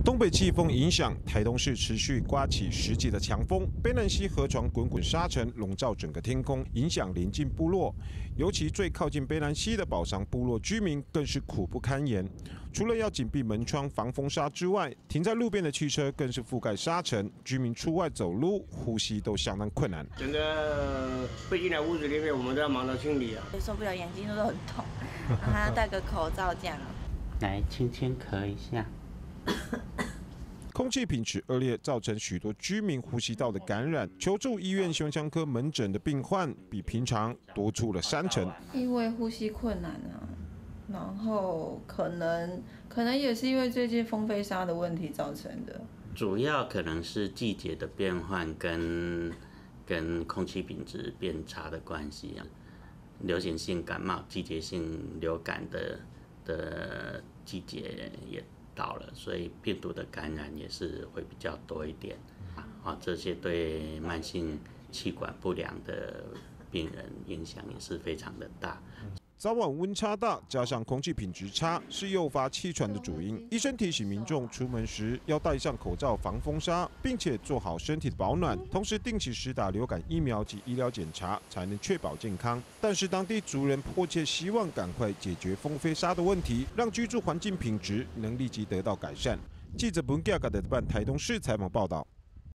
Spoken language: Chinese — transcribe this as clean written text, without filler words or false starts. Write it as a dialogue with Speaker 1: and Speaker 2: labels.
Speaker 1: 东北季风影响，台东市持续刮起10级的强风，卑南溪河床滚滚沙尘笼罩整个天空，影响邻近部落。尤其最靠近卑南溪的宝藏部落居民更是苦不堪言。除了要紧闭门窗防风沙之外，停在路边的汽车更是覆盖沙尘，居民出外走路、呼吸都相当困难。
Speaker 2: 整个会进来屋子里面，我们都要忙着清理啊，
Speaker 3: 受不了，眼睛都很痛，还要戴个口罩这样。
Speaker 4: 来，轻轻咳一下。
Speaker 1: 空气品质恶劣，造成许多居民呼吸道的感染，求助医院胸腔科门诊的病患比平常多出了3成。
Speaker 5: 因为呼吸困难啊，然后可能也是因为最近风飞沙的问题造成的。
Speaker 4: 主要可能是季节的变换跟空气品质变差的关系啊。流行性感冒、季节性流感的季节也到了，所以病毒的感染也是会比较多一点啊。这些对慢性气管不良的病人影响也是非常的大。
Speaker 1: 早晚温差大，加上空气品质差，是诱发气喘的主因。医生提醒民众出门时要戴上口罩防风沙，并且做好身体的保暖，同时定期施打流感疫苗及医疗检查，才能确保健康。但是当地族人迫切希望赶快解决风飞沙的问题，让居住环境品质能立即得到改善。记者本嘉的台东市采访报道。